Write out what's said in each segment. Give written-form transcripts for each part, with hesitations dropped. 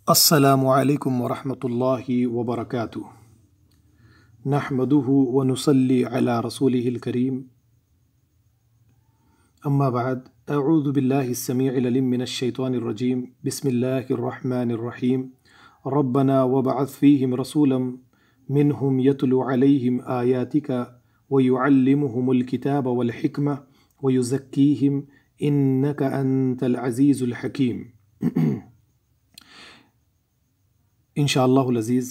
السلام علیکم ورحمۃ اللہ وبرکاتہ نحمده ونصلی علی رسولہ الکریم اما بعد اعوذ باللہ السمیع العلیم من الشیطان الرجیم بسم اللہ الرحمن الرحیم ربنا وبعث فیہم رسولا منہم یتلو علیہم آیاتک ویعلمہم الکتاب والحکمہ ویزکیہم انک انت العزیز الحکیم۔ انشاءاللہ العزیز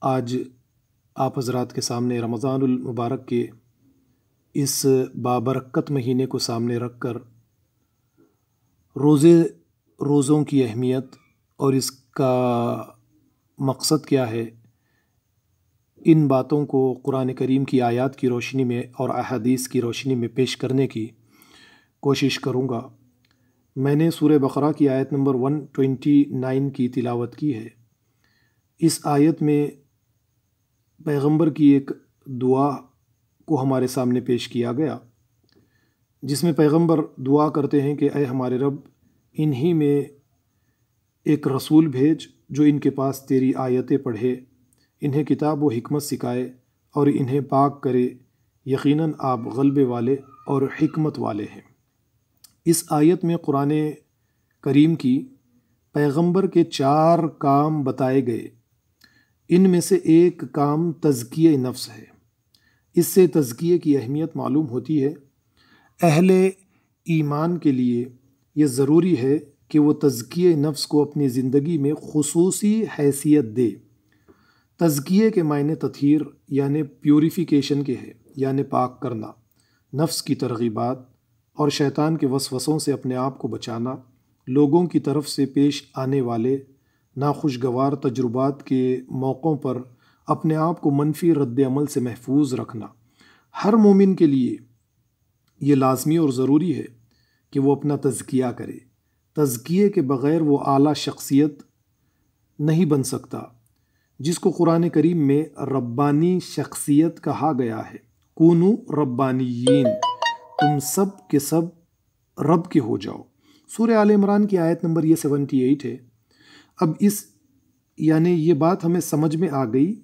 آج آپ حضرات کے سامنے رمضان المبارک کے اس بابرکت مہینے کو سامنے رکھ کر روزوں کی اہمیت اور اس کا مقصد کیا ہے، ان باتوں کو قرآن کریم کی آیات کی روشنی میں اور احادیث کی روشنی میں پیش کرنے کی کوشش کروں گا۔ میں نے سورہ بقرہ کی آیت نمبر 129 کی تلاوت کی ہے۔ اس آیت میں پیغمبر کی ایک دعا کو ہمارے سامنے پیش کیا گیا، جس میں پیغمبر دعا کرتے ہیں کہ اے ہمارے رب، انہی میں ایک رسول بھیج جو ان کے پاس تیری آیتیں پڑھے، انہیں کتاب و حکمت سکھائے اور انہیں پاک کرے، یقیناً آپ غلبے والے اور حکمت والے ہیں۔ اس آیت میں قرآن کریم کی پیغمبر کے 4 کام بتائے گئے۔ ان میں سے ایک کام تزکیہ نفس ہے۔ اس سے تزکیے کی اہمیت معلوم ہوتی ہے۔ اہل ایمان کے لیے یہ ضروری ہے کہ وہ تزکیہ نفس کو اپنی زندگی میں خصوصی حیثیت دے۔ تزکیے کے معنی تطہیر یعنی پیوریفیکیشن کے ہے، یعنی پاک کرنا، نفس کی ترغیبات اور شیطان کے وسوسوں سے اپنے آپ کو بچانا، لوگوں کی طرف سے پیش آنے والے ناخوشگوار تجربات کے موقعوں پر اپنے آپ کو منفی رد عمل سے محفوظ رکھنا۔ ہر مومن کے لیے یہ لازمی اور ضروری ہے کہ وہ اپنا تزکیہ کرے۔ تزکیے کے بغیر وہ اعلیٰ شخصیت نہیں بن سکتا، جس کو قرآن کریم میں ربانی شخصیت کہا گیا ہے۔ کونو ربانیین، تم سب کے سب رب کے ہو جاؤ۔ سورہ آل عمران کی آیت نمبر 78 ہے۔ اب یہ بات ہمیں سمجھ میں آ گئی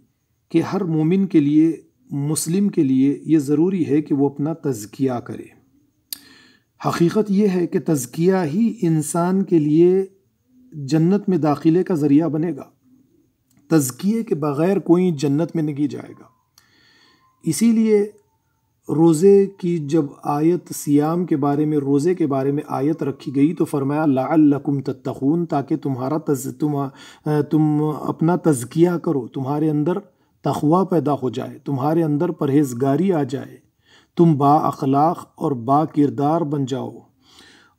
کہ ہر مومن کے لیے، مسلم کے لیے یہ ضروری ہے کہ وہ اپنا تزکیہ کرے۔ حقیقت یہ ہے کہ تزکیہ ہی انسان کے لیے جنت میں داخلے کا ذریعہ بنے گا۔ تزکیے کے بغیر کوئی جنت میں نہیں جائے گا۔ اسی لیے روزے کی جب آیت صیام کے بارے میں، روزے کے بارے میں آیت رکھی گئی تو فرمایا لعلکم تتقون، تاکہ تم اپنا تزکیہ کرو، تمہارے اندر تقوی پیدا ہو جائے، تمہارے اندر پرہیزگاری آ جائے، تم با اخلاق اور با کردار بن جاؤ۔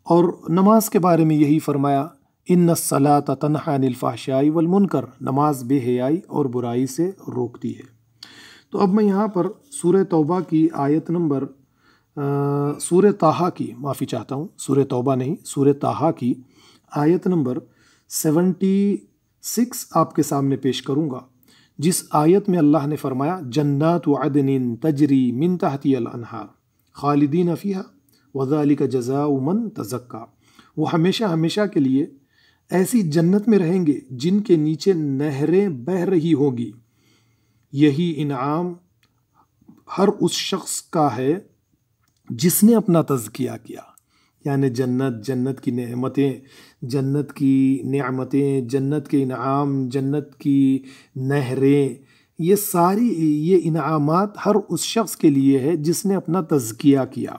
اور نماز کے بارے میں یہی فرمایا ان الصلاۃ تنہی عن الفحشاء والمنکر، نماز بے حیائی اور برائی سے روکتی ہے۔ تو اب میں یہاں پر سورہ توبہ کی آیت نمبر سورہ طٰہٰ کی معافی چاہتا ہوں، سورہ توبہ نہیں، سورہ طٰہٰ کی آیت نمبر 76 آپ کے سامنے پیش کروں گا، جس آیت میں اللہ نے فرمایا جنات عدن تجری من تحتی الانہار خالدین فیہا وذالک جزاء من تزکیٰ۔ وہ ہمیشہ ہمیشہ کے لیے ایسی جنت میں رہیں گے جن کے نیچے نہریں بہہ رہی ہوگی۔ یہی انعام ہر اس شخص کا ہے جس نے اپنا تزکیہ کیا، یعنی جنت کی نعمتیں، جنت کے انعام، جنت کی نہریں، یہ انعامات ہر اس شخص کے لیے ہے جس نے اپنا تزکیہ کیا۔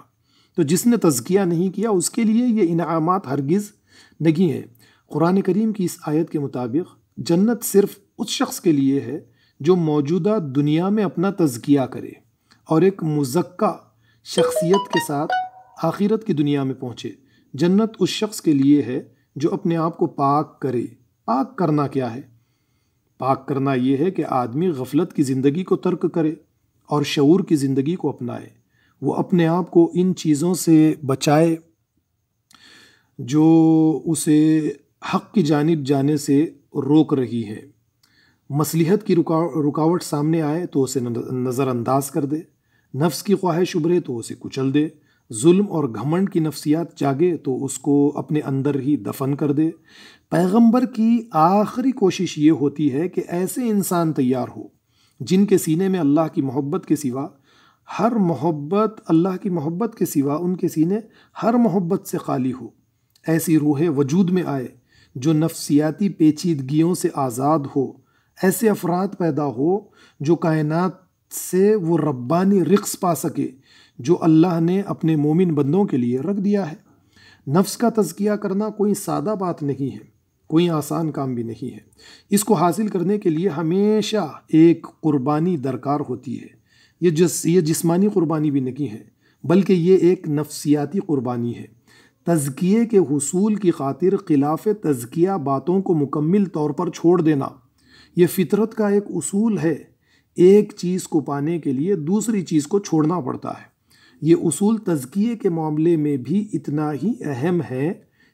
تو جس نے تزکیہ نہیں کیا اس کے لیے یہ انعامات ہرگز نہیں ہیں۔ قرآن کریم کی اس آیت کے مطابق جنت صرف اس شخص کے لیے ہے جو موجودہ دنیا میں اپنا تزکیہ کرے اور ایک مزکہ شخصیت کے ساتھ آخرت کی دنیا میں پہنچے۔ جنت اس شخص کے لیے ہے جو اپنے آپ کو پاک کرے۔ پاک کرنا کیا ہے؟ پاک کرنا یہ ہے کہ آدمی غفلت کی زندگی کو ترک کرے اور شعور کی زندگی کو اپنائے۔ وہ اپنے آپ کو ان چیزوں سے بچائے جو اسے حق کی جانب جانے سے روک رہی ہے۔ مصلحت کی رکاوٹ سامنے آئے تو اسے نظر انداز کر دے، نفس کی خواہش ابھرے تو اسے کچل دے، ظلم اور گھمنڈ کی نفسیات جاگے تو اس کو اپنے اندر ہی دفن کر دے، پیغمبر کی آخری کوشش یہ ہوتی ہے کہ ایسے انسان تیار ہو جن کے سینے میں اللہ کی محبت کے سوا ہر محبت، اللہ کی محبت کے سوا ان کے سینے ہر محبت سے خالی ہو، ایسی روح وجود میں آئے جو نفسیاتی پیچیدگیوں سے آزاد ہو، ایسے افراد پیدا ہو جو کائنات سے وہ ربانی رقص پا سکے جو اللہ نے اپنے مومن بندوں کے لیے رکھ دیا ہے۔ نفس کا تزکیہ کرنا کوئی سادہ بات نہیں ہے، کوئی آسان کام بھی نہیں ہے۔ اس کو حاصل کرنے کے لیے ہمیشہ ایک قربانی درکار ہوتی ہے۔ یہ جسمانی قربانی بھی نہیں ہے، بلکہ یہ ایک نفسیاتی قربانی ہے۔ تزکیے کے حصول کی خاطر خلاف تزکیہ باتوں کو مکمل طور پر چھوڑ دینا یہ فطرت کا ایک اصول ہے۔ ایک چیز کو پانے کے لیے دوسری چیز کو چھوڑنا پڑتا ہے۔ یہ اصول تزکیے کے معاملے میں بھی اتنا ہی اہم ہے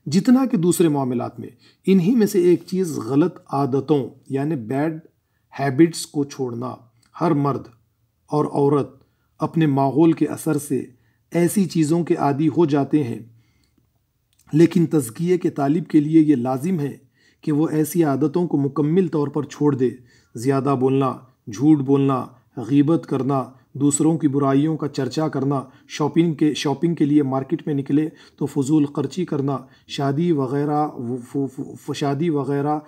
جتنا کہ دوسرے معاملات میں۔ انہی میں سے ایک چیز غلط عادتوں یعنی بیڈ ہیبٹس کو چھوڑنا۔ ہر مرد اور عورت اپنے ماحول کے اثر سے ایسی چیزوں کے عادی ہو جاتے ہیں، لیکن تزکیے کے طالب کے لیے یہ لازم ہے کہ وہ ایسی عادتوں کو مکمل طور پر چھوڑ دے۔ زیادہ بولنا، جھوٹ بولنا، غیبت کرنا، دوسروں کی برائیوں کا چرچا کرنا، شاپنگ کے لیے مارکیٹ میں نکلے تو فضول خرچی کرنا، شادی وغیرہ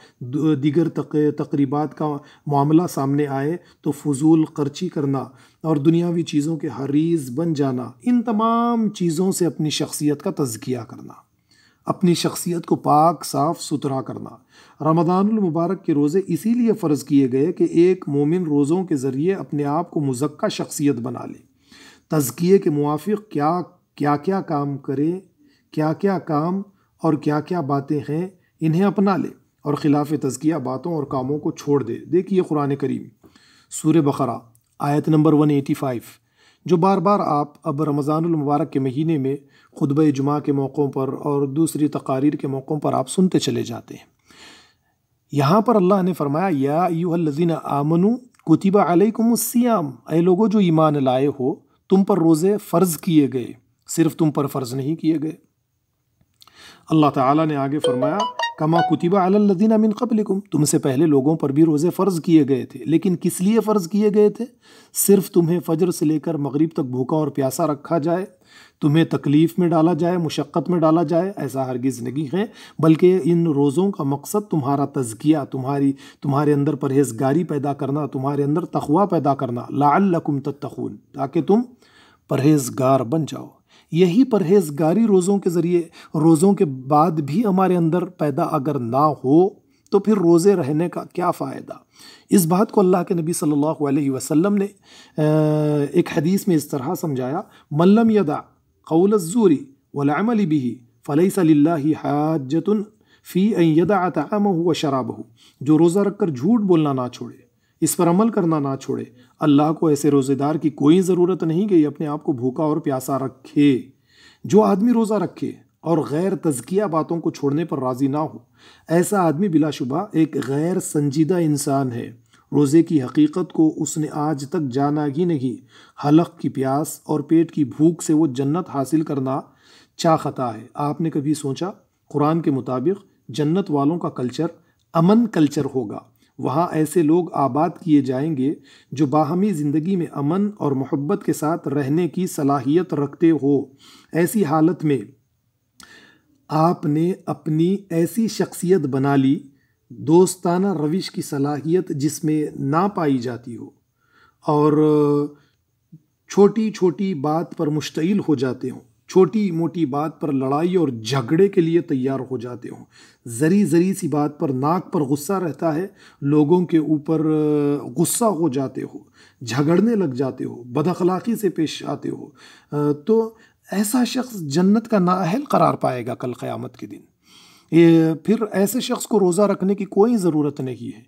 دیگر تقریبات کا معاملہ سامنے آئے تو فضول خرچی کرنا اور دنیاوی چیزوں کے حریص بن جانا، ان تمام چیزوں سے اپنی شخصیت کا تزکیہ کرنا، اپنی شخصیت کو پاک صاف ستھرا کرنا۔ رمضان المبارک کے روزے اسی لیے فرض کیے گئے کہ ایک مومن روزوں کے ذریعے اپنے آپ کو مزکہ شخصیت بنا لے، تزکیے کے موافق کیا کام کرے، کیا کام اور کیا باتیں ہیں انہیں اپنا لے اور خلاف تزکیہ باتوں اور کاموں کو چھوڑ دے۔ دیکھیے قرآن کریم سورہ بقرہ آیت نمبر 185 جو بار بار آپ اب رمضان المبارک کے مہینے میں خطبہ جمعہ کے موقعوں پر اور دوسری تقاریر کے موقعوں پر آپ سنتے چلے جاتے ہیں۔ یہاں پر اللہ نے فرمایا یا ایھا الذین آمنوا کتب علیکم الصیام، اے لوگو جو ایمان لائے ہو تم پر روزے فرض کیے گئے، صرف تم پر فرض نہیں کیے گئے۔ اللہ تعالیٰ نے آگے فرمایا کما کتب علی الذین من قبلکم، تم سے پہلے لوگوں پر بھی روزے فرض کیے گئے تھے، لیکن کس لیے فرض کیے گئے تھے؟ صرف تمہیں فجر سے لے کر مغرب تک بھوکا اور پیاسا رکھا جائے، تمہیں تکلیف میں ڈالا جائے، مشقت میں ڈالا جائے، ایسا ہرگز نہیں ہے، بلکہ ان روزوں کا مقصد تمہارا تزکیہ، تمہارے اندر پرہیزگاری پیدا کرنا، تمہارے اندر تقویٰ پیدا کرنا، لعلکم تتقون، تاکہ تم پرہیزگار بن جاؤ۔ یہی پرہیزگاری روزوں کے ذریعے، روزوں کے بعد بھی ہمارے اندر پیدا اگر نہ ہو تو پھر روزے رہنے کا کیا فائدہ؟ اس بات کو اللہ کے نبی صلی اللہ علیہ وسلم نے ایک حدیث میں اس طرح سمجھایا من لم یدع قول الزور والعمل به فلیس للہ حاجۃ فی ان یدع طعامہ وشرابہ، جو روزہ رکھ کر جھوٹ بولنا نہ چھوڑے، اس پر عمل کرنا نہ چھوڑے، اللہ کو ایسے روزے دار کی کوئی ضرورت نہیں کہ یہ اپنے آپ کو بھوکا اور پیاسا رکھے۔ جو آدمی روزہ رکھے اور غیر تزکیہ باتوں کو چھوڑنے پر راضی نہ ہو، ایسا آدمی بلا شبہ ایک غیر سنجیدہ انسان ہے۔ روزے کی حقیقت کو اس نے آج تک جانا ہی نہیں۔ حلق کی پیاس اور پیٹ کی بھوک سے وہ جنت حاصل کرنا چاہتا ہے۔ آپ نے کبھی سوچا قرآن کے مطابق جنت والوں کا کلچر امن کلچر ہوگا، وہاں ایسے لوگ آباد کیے جائیں گے جو باہمی زندگی میں امن اور محبت کے ساتھ رہنے کی صلاحیت رکھتے ہو۔ ایسی حالت میں آپ نے اپنی ایسی شخصیت بنا لی، دوستانہ روش کی صلاحیت جس میں نہ پائی جاتی ہو، اور چھوٹی چھوٹی بات پر مشتعل ہو جاتے ہوں، چھوٹی موٹی بات پر لڑائی اور جھگڑے کے لیے تیار ہو جاتے ہوں، ذری سی بات پر ناک پر غصہ رہتا ہے، لوگوں کے اوپر غصہ ہو جاتے ہو، جھگڑنے لگ جاتے ہو، بد اخلاقی سے پیش آتے ہو، تو ایسا شخص جنت کا نااہل قرار پائے گا کل قیامت کے دن۔ پھر ایسے شخص کو روزہ رکھنے کی کوئی ضرورت نہیں ہے۔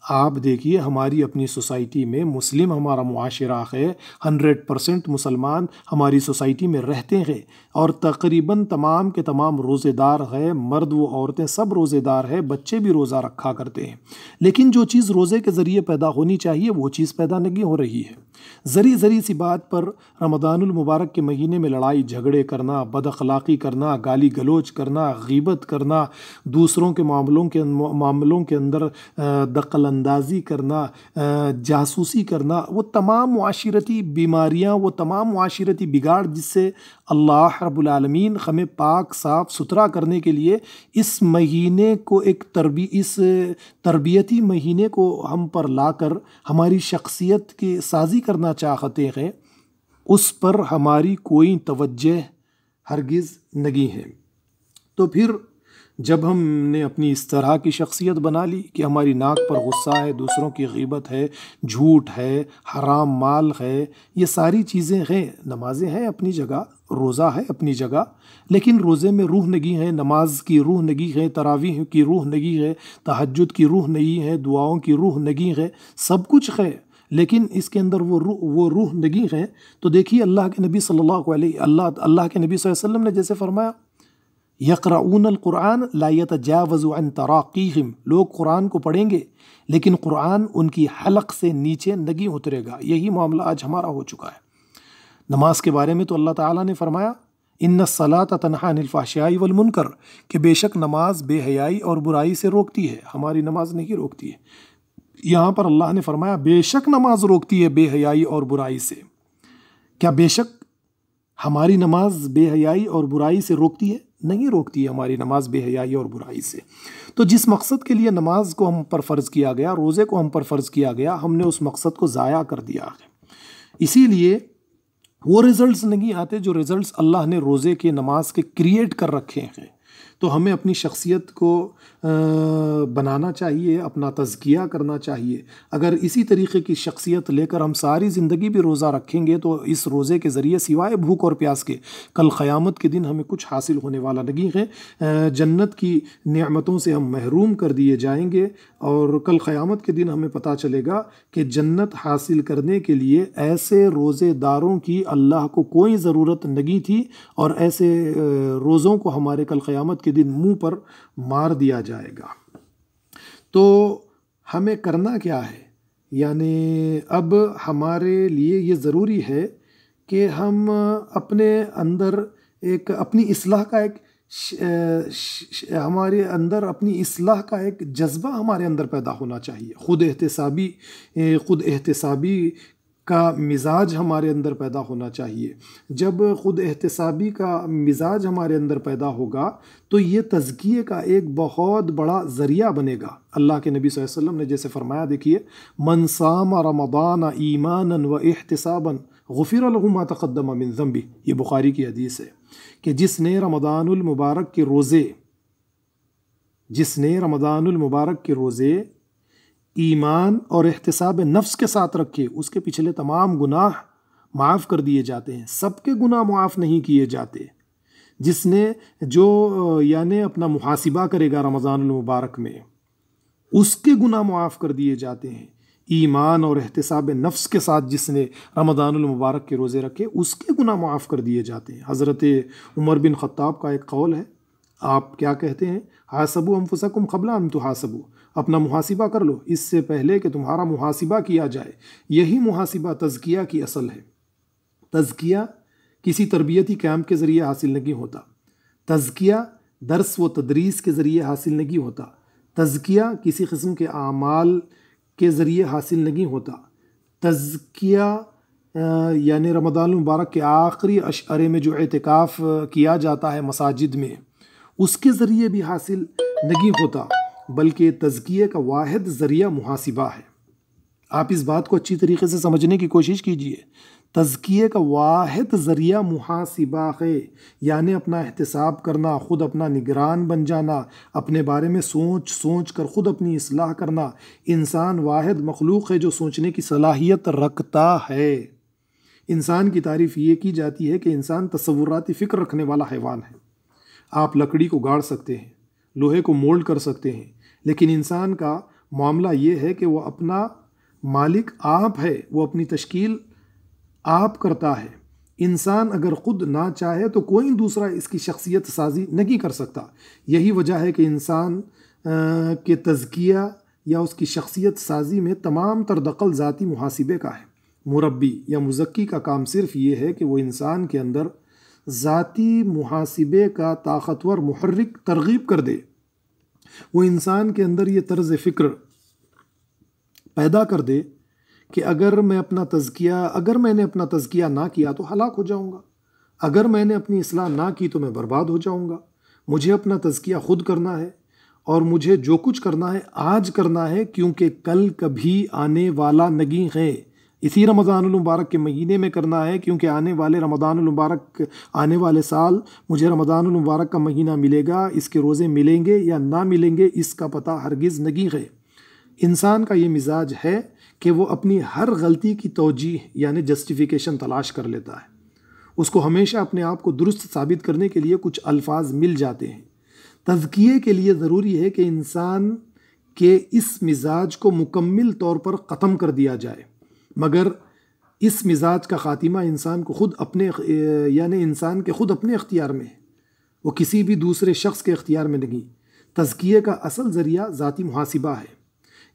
آپ دیکھیے ہماری اپنی سوسائٹی میں مسلم ہمارا معاشرہ ہے، 100% مسلمان ہماری سوسائٹی میں رہتے ہیں، اور تقریباً تمام کے تمام روزے دار ہے، مرد و عورتیں سب روزے دار ہے، بچے بھی روزہ رکھا کرتے ہیں، لیکن جو چیز روزے کے ذریعے پیدا ہونی چاہیے وہ چیز پیدا نہیں ہو رہی ہے۔ ذری سی بات پر رمضان المبارک کے مہینے میں لڑائی جھگڑے کرنا، بد اخلاقی کرنا، گالی گلوچ کرنا، غیبت کرنا، دوسروں کے معاملوں کے اندر دخل اندازی کرنا، جاسوسی کرنا، وہ تمام معاشرتی بیماریاں، وہ تمام معاشرتی بگاڑ جس سے اللہ رب العالمین ہمیں پاک صاف ستھرا کرنے کے لیے اس مہینے کو اس تربیتی مہینے کو ہم پر لا کر ہماری شخصیت کی سازی کرنا چاہتے ہیں، اس پر ہماری کوئی توجہ ہرگز نہیں ہے۔ تو پھر جب ہم نے اپنی اس طرح کی شخصیت بنا لی کہ ہماری ناک پر غصہ ہے، دوسروں کی غیبت ہے، جھوٹ ہے، حرام مال ہے، یہ ساری چیزیں ہیں، نمازیں ہیں اپنی جگہ، روزہ ہے اپنی جگہ، لیکن روزے میں روح نہیں ہے، نماز کی روح نہیں ہے، تراویح کی روح نہیں ہے، تہجد کی روح نہیں ہے، دعاؤں کی روح نہیں ہے، سب کچھ ہے لیکن اس کے اندر وہ روح نہیں ہے۔ تو دیکھیے اللہ کے نبی صلی اللہ علیہ وسلم نے جیسے فرمایا، یقرؤون القرآن لا یتجاوز عن تراقیہم، لوگ قرآن کو پڑھیں گے لیکن قرآن ان کی حلق سے نیچے نہیں اترے گا۔ یہی معاملہ آج ہمارا ہو چکا ہے۔ نماز کے بارے میں تو اللہ تعالیٰ نے فرمایا ان الصلاۃ تنہی عن الفحشاء والمنکر، کہ بے شک نماز بے حیائی اور برائی سے روکتی ہے، ہماری نماز نہیں روکتی ہے۔ یہاں پر اللہ نے فرمایا بے شک نماز روکتی ہے بے حیائی اور برائی سے۔ کیا بے شک ہماری نماز بے حیائی اور برائی سے روکتی ہے؟ نہیں روکتی ہے ہماری نماز بے حیائی اور برائی سے۔ تو جس مقصد کے لیے نماز کو ہم پر فرض کیا گیا، روزے کو ہم پر فرض کیا گیا، ہم نے اس مقصد کو ضائع کر دیا ہے۔ اسی لیے وہ رزلٹس نہیں آتے جو رزلٹس اللہ نے روزے کے نماز کے کریٹ کر رکھے ہیں۔ تو ہمیں اپنی شخصیت کو بنانا چاہیے، اپنا تزکیہ کرنا چاہیے۔ اگر اسی طریقے کی شخصیت لے کر ہم ساری زندگی بھی روزہ رکھیں گے تو اس روزے کے ذریعے سوائے بھوک اور پیاس کے کل قیامت کے دن ہمیں کچھ حاصل ہونے والا نہیں ہے۔ جنت کی نعمتوں سے ہم محروم کر دیے جائیں گے، اور کل قیامت کے دن ہمیں پتہ چلے گا کہ جنت حاصل کرنے کے لیے ایسے روزے داروں کی اللہ کو کوئی ضرورت نہیں تھی، اور ایسے روزوں کو ہمارے کل قیامت کے دن منہ پر مار دیا جائے گا۔ تو ہمیں کرنا کیا ہے؟ یعنی اب ہمارے لیے یہ ضروری ہے کہ ہم اپنے اندر اپنی اصلاح کا ہمارے اندر اپنی اصلاح کا ایک جذبہ ہمارے اندر پیدا ہونا چاہیے۔ خود احتسابی کا مزاج ہمارے اندر پیدا ہونا چاہیے۔ جب خود احتسابی کا مزاج ہمارے اندر پیدا ہوگا تو یہ تزکیے کا ایک بہت بڑا ذریعہ بنے گا۔ اللہ کے نبی صلی اللہ علیہ وسلم نے جیسے فرمایا، دیکھیے، من صام رمضان ایمانا و احتسابا غفر له ما تقدم من ذنبہ، یہ بخاری کی حدیث ہے کہ جس نے رمضان المبارک کے روزے ایمان اور احتساب نفس کے ساتھ رکھے، اس کے پچھلے تمام گناہ معاف کر دیے جاتے ہیں۔ سب کے گناہ معاف نہیں کیے جاتے۔ جس نے یعنی اپنا محاسبہ کرے گا رمضان المبارک میں، اس کے گناہ معاف کر دیے جاتے ہیں۔ ایمان اور احتساب نفس کے ساتھ جس نے رمضان المبارک کے روزے رکھے، اس کے گناہ معاف کر دیے جاتے ہیں۔ حضرت عمر بن خطاب کا ایک قول ہے، آپ کیا کہتے ہیں؟ حاسبوا انفسکم قبل ان تحاسبوا، اپنا محاسبہ کر لو اس سے پہلے کہ تمہارا محاسبہ کیا جائے۔ یہی محاسبہ تزکیہ کی اصل ہے۔ تزکیہ کسی تربیتی کیمپ کے ذریعے حاصل نہیں ہوتا، تزکیہ درس و تدریس کے ذریعے حاصل نہیں ہوتا، تزکیہ کسی قسم کے اعمال کے ذریعے حاصل نہیں ہوتا۔ تزکیہ یعنی رمضان المبارک کے آخری اشعرے میں جو اعتکاف کیا جاتا ہے مساجد میں، اس کے ذریعے بھی حاصل نہیں ہوتا، بلکہ تزکیے کا واحد ذریعہ محاسبہ ہے۔ آپ اس بات کو اچھی طریقے سے سمجھنے کی کوشش کیجئے۔ تزکیے کا واحد ذریعہ محاسبہ ہے، یعنی اپنا احتساب کرنا، خود اپنا نگران بن جانا، اپنے بارے میں سوچ کر خود اپنی اصلاح کرنا۔ انسان واحد مخلوق ہے جو سوچنے کی صلاحیت رکھتا ہے۔ انسان کی تعریف یہ کی جاتی ہے کہ انسان تصوراتی فکر رکھنے والا حیوان ہے۔ آپ لکڑی کو گاڑ سکتے ہیں، لوہے کو مولڈ کر سکتے ہیں، لیکن انسان کا معاملہ یہ ہے کہ وہ اپنا مالک آپ ہے، وہ اپنی تشکیل آپ کرتا ہے۔ انسان اگر خود نہ چاہے تو کوئی دوسرا اس کی شخصیت سازی نہیں کر سکتا۔ یہی وجہ ہے کہ انسان کے تزکیہ یا اس کی شخصیت سازی میں تمام تر دخل ذاتی محاسبے کا ہے۔ مربی یا مزکی کا کام صرف یہ ہے کہ وہ انسان کے اندر ذاتی محاسبے کا طاقتور محرک ترغیب کر دے، وہ انسان کے اندر یہ طرز فکر پیدا کر دے کہ اگر میں نے اپنا تزکیہ نہ کیا تو ہلاک ہو جاؤں گا، اگر میں نے اپنی اصلاح نہ کی تو میں برباد ہو جاؤں گا، مجھے اپنا تزکیہ خود کرنا ہے، اور مجھے جو کچھ کرنا ہے آج کرنا ہے، کیونکہ کل کبھی آنے والا نہیں ہے۔ اسی رمضان المبارک کے مہینے میں کرنا ہے، کیونکہ آنے والے سال مجھے رمضان المبارک کا مہینہ ملے گا، اس کے روزے ملیں گے یا نہ ملیں گے اس کا پتہ ہرگز نہیں ہے۔ انسان کا یہ مزاج ہے کہ وہ اپنی ہر غلطی کی توجیہ یعنی جسٹیفیکیشن تلاش کر لیتا ہے، اس کو ہمیشہ اپنے آپ کو درست ثابت کرنے کے لیے کچھ الفاظ مل جاتے ہیں۔ تزکیے کے لیے ضروری ہے کہ انسان کے اس مزاج کو مکمل طور پر ختم کر دیا جائے، مگر اس مزاج کا خاتمہ انسان کے خود اپنے اختیار میں ہے، وہ کسی بھی دوسرے شخص کے اختیار میں نہیں۔ تزکیے کا اصل ذریعہ ذاتی محاسبہ ہے،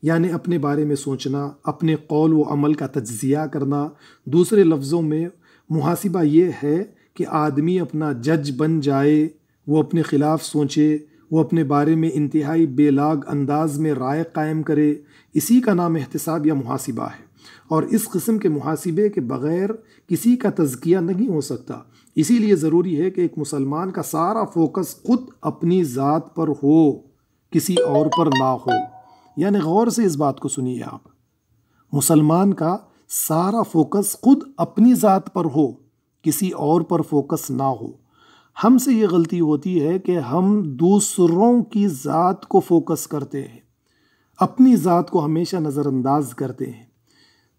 یعنی اپنے بارے میں سوچنا، اپنے قول و عمل کا تجزیہ کرنا۔ دوسرے لفظوں میں محاسبہ یہ ہے کہ آدمی اپنا جج بن جائے، وہ اپنے خلاف سوچے، وہ اپنے بارے میں انتہائی بے لاگ انداز میں رائے قائم کرے، اسی کا نام احتساب یا محاسبہ ہے، اور اس قسم کے محاسبے کے بغیر کسی کا تزکیہ نہیں ہو سکتا۔ اسی لیے ضروری ہے کہ ایک مسلمان کا سارا فوکس خود اپنی ذات پر ہو، کسی اور پر نہ ہو۔ یعنی غور سے اس بات کو سنیے آپ، مسلمان کا سارا فوکس خود اپنی ذات پر ہو، کسی اور پر فوکس نہ ہو۔ ہم سے یہ غلطی ہوتی ہے کہ ہم دوسروں کی ذات کو فوکس کرتے ہیں، اپنی ذات کو ہمیشہ نظر انداز کرتے ہیں،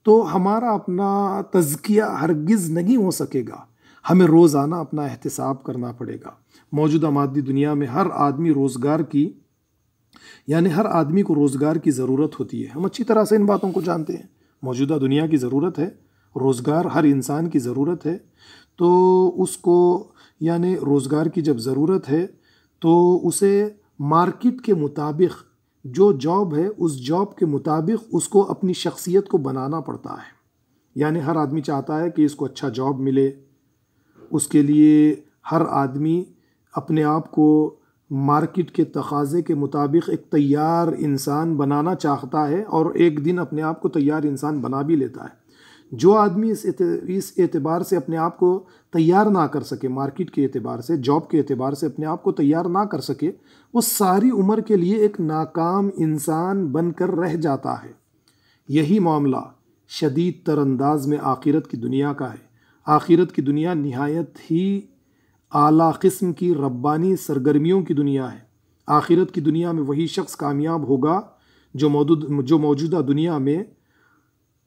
تو ہمارا اپنا تزکیہ ہرگز نہیں ہو سکے گا۔ ہمیں روزانہ اپنا احتساب کرنا پڑے گا۔ موجودہ مادی دنیا میں ہر آدمی کو روزگار کی ضرورت ہوتی ہے۔ ہم اچھی طرح سے ان باتوں کو جانتے ہیں۔ موجودہ دنیا کی ضرورت ہے، روزگار ہر انسان کی ضرورت ہے، تو اس کو یعنی روزگار کی جب ضرورت ہے تو اسے مارکیٹ کے مطابق جو جاب ہے اس جاب کے مطابق اس کو اپنی شخصیت کو بنانا پڑتا ہے۔ یعنی ہر آدمی چاہتا ہے کہ اس کو اچھا جاب ملے، اس کے لیے ہر آدمی اپنے آپ کو مارکیٹ کے تقاضے کے مطابق ایک تیار انسان بنانا چاہتا ہے، اور ایک دن اپنے آپ کو تیار انسان بنا بھی لیتا ہے۔ جو آدمی اس اعتبار سے اپنے آپ کو تیار نہ کر سکے، مارکیٹ کے اعتبار سے، جاب کے اعتبار سے اپنے آپ کو تیار نہ کر سکے، وہ ساری عمر کے لیے ایک ناکام انسان بن کر رہ جاتا ہے۔ یہی معاملہ شدید تر انداز میں آخرت کی دنیا کا ہے۔ آخرت کی دنیا نہایت ہی اعلیٰ قسم کی ربانی سرگرمیوں کی دنیا ہے۔ آخرت کی دنیا میں وہی شخص کامیاب ہوگا جو موجودہ دنیا میں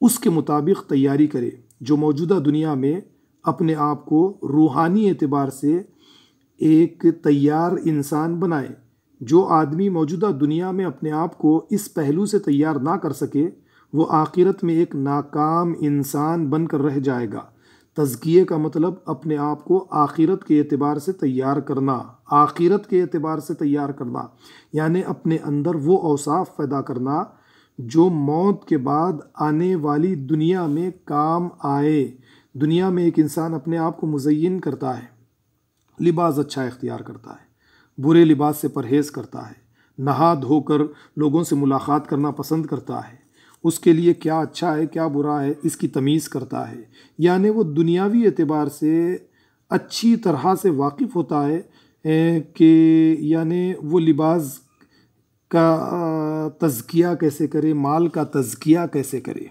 اس کے مطابق تیاری کرے، جو موجودہ دنیا میں اپنے آپ کو روحانی اعتبار سے ایک تیار انسان بنائے۔ جو آدمی موجودہ دنیا میں اپنے آپ کو اس پہلو سے تیار نہ کر سکے، وہ آخرت میں ایک ناکام انسان بن کر رہ جائے گا۔ تزکیے کا مطلب اپنے آپ کو آخرت کے اعتبار سے تیار کرنا، آخرت کے اعتبار سے تیار کرنا، یعنی اپنے اندر وہ اوصاف پیدا کرنا جو موت کے بعد آنے والی دنیا میں کام آئے۔ دنیا میں ایک انسان اپنے آپ کو مزین کرتا ہے، لباس اچھا اختیار کرتا ہے، برے لباس سے پرہیز کرتا ہے، نہا دھو کر لوگوں سے ملاقات کرنا پسند کرتا ہے، اس کے لیے کیا اچھا ہے کیا برا ہے اس کی تمیز کرتا ہے۔ یعنی وہ دنیاوی اعتبار سے اچھی طرح سے واقف ہوتا ہے کہ یعنی وہ لباس کا تزکیہ کیسے کرے، مال کا تزکیہ کیسے کرے۔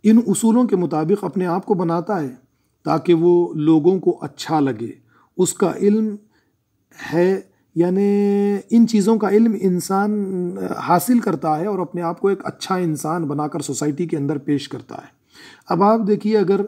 ان اصولوں کے مطابق اپنے آپ کو بناتا ہے تاکہ وہ لوگوں کو اچھا لگے۔ اس کا علم ہے، یعنی ان چیزوں کا علم انسان حاصل کرتا ہے اور اپنے آپ کو ایک اچھا انسان بنا کر سوسائٹی کے اندر پیش کرتا ہے۔ اب آپ دیکھیے اگر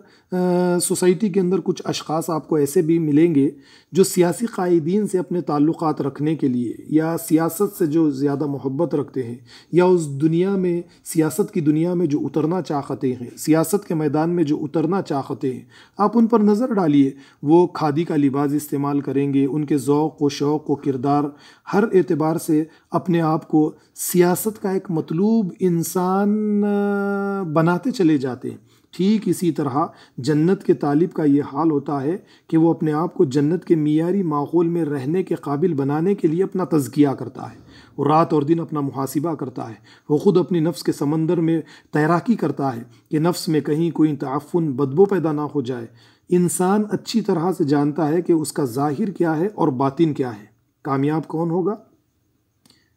سوسائٹی کے اندر کچھ اشخاص آپ کو ایسے بھی ملیں گے جو سیاسی قائدین سے اپنے تعلقات رکھنے کے لیے یا سیاست سے جو زیادہ محبت رکھتے ہیں یا اس دنیا میں سیاست کی دنیا میں جو اترنا چاہتے ہیں، سیاست کے میدان میں جو اترنا چاہتے ہیں، آپ ان پر نظر ڈالیے، وہ کھادی کا لباس استعمال کریں گے، ان کے ذوق و شوق و کردار ہر اعتبار سے اپنے آپ کو سیاست کا ایک مطلوب انسان بناتے چلے جاتے ہیں۔ ٹھیک اسی طرح جنت کے طالب کا یہ حال ہوتا ہے کہ وہ اپنے آپ کو جنت کے معیاری ماحول میں رہنے کے قابل بنانے کے لیے اپنا تزکیہ کرتا ہے، وہ رات اور دن اپنا محاسبہ کرتا ہے، وہ خود اپنی نفس کے سمندر میں تیراکی کرتا ہے کہ نفس میں کہیں کوئی تعفن بدبو پیدا نہ ہو جائے۔ انسان اچھی طرح سے جانتا ہے کہ اس کا ظاہر کیا ہے اور باطن کیا ہے۔ کامیاب کون ہوگا؟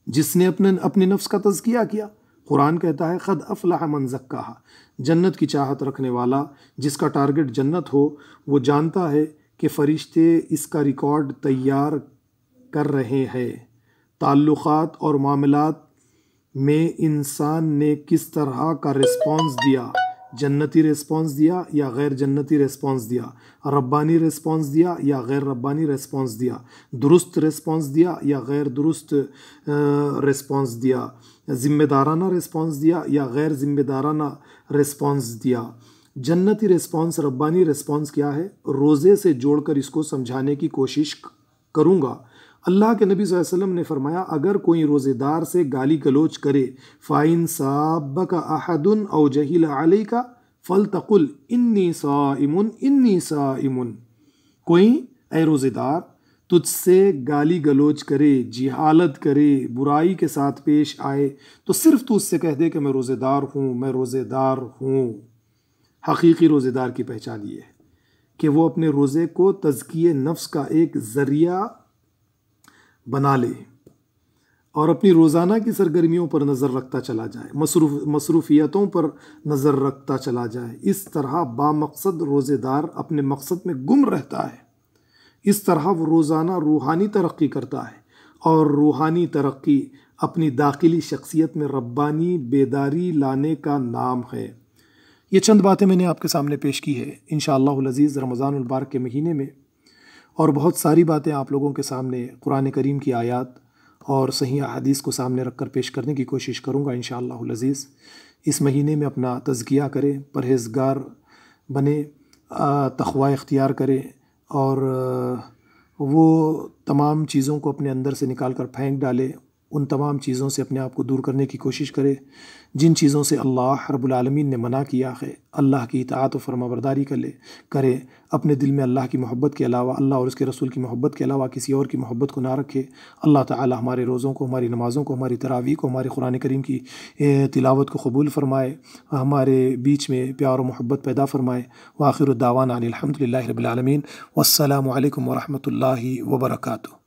جس نے اپنے نفس کا تزکیہ کیا۔ قرآن کہتا ہے قد افلح من زکاہا، جنت کی چاہت رکھنے والا جس کا ٹارگٹ جنت ہو، وہ جانتا ہے کہ فرشتے اس کا ریکارڈ تیار کر رہے ہیں۔ تعلقات اور معاملات میں انسان نے کس طرح کا ریسپانس دیا، جنتی ریسپانس دیا یا غیر جنتی ریسپانس دیا، ربانی ریسپانس دیا یا غیر ربانی ریسپانس دیا، درست ریسپانس دیا یا غیر درست ریسپانس دیا، ذمہ دارانہ ریسپانس دیا یا غیر ذمہ دارانہ ریسپانس دیا۔ جنتی ریسپانس، ربانی ریسپانس کیا ہے؟ روزے سے جوڑ کر اس کو سمجھانے کی کوشش کروں گا۔ اللہ کے نبی صلی اللہ علیہ وسلم نے فرمایا اگر کوئی روزے دار سے گالی گلوچ کرے فَإِن صَابَّكَ أَحَدٌ أَوْ جَهِلَ عَلَيْكَ فَلْتَقُلْ إِنِّي صَائِمٌ إِنِّي صَائِمٌ، کوئی اے روزے دار تجھ سے گالی گلوچ کرے، جہالت کرے، برائی کے ساتھ پیش آئے تو صرف تو اس سے کہہ دے کہ میں روزے دار ہوں، میں روزے دار ہوں۔ حقیقی روزے دار کی پہچان یہ ہے کہ وہ اپنے روزے کو تزکیے نفس کا ایک ذریعہ بنا لے اور اپنی روزانہ کی سرگرمیوں پر نظر رکھتا چلا جائے، مصروفیتوں پر نظر رکھتا چلا جائے۔ اس طرح بامقصد روزے دار اپنے مقصد میں گم رہتا ہے۔ اس طرح وہ روزانہ روحانی ترقی کرتا ہے اور روحانی ترقی اپنی داخلی شخصیت میں ربانی بیداری لانے کا نام ہے۔ یہ چند باتیں میں نے آپ کے سامنے پیش کی ہے انشاءاللہ العزیز رمضان المبارک کے مہینے میں، اور بہت ساری باتیں آپ لوگوں کے سامنے قرآن کریم کی آیات اور صحیح احادیث کو سامنے رکھ کر پیش کرنے کی کوشش کروں گا انشاءاللہ العزیز۔ اس مہینے میں اپنا تزکیہ کریں، پرہیزگار بنے، تقوی اختیار کریں اور وہ تمام چیزوں کو اپنے اندر سے نکال کر پھینک ڈالے، ان تمام چیزوں سے اپنے آپ کو دور کرنے کی کوشش کرے جن چیزوں سے اللہ رب العالمین نے منع کیا ہے۔ اللہ کی اطاعت و فرما برداری کرے، اپنے دل میں اللہ کی محبت کے علاوہ، اللہ اور اس کے رسول کی محبت کے علاوہ کسی اور کی محبت کو نہ رکھے۔ اللہ تعالی ہمارے روزوں کو، ہماری نمازوں کو، ہماری تراویح کو، ہمارے قرآن کریم کی تلاوت کو قبول فرمائے، ہمارے بیچ میں پیار و محبت پیدا فرمائے۔ وآخر الدعوانا ان الحمد للہ رب العالمین، والسلام علیکم ورحمۃ اللہ وبرکاتہ۔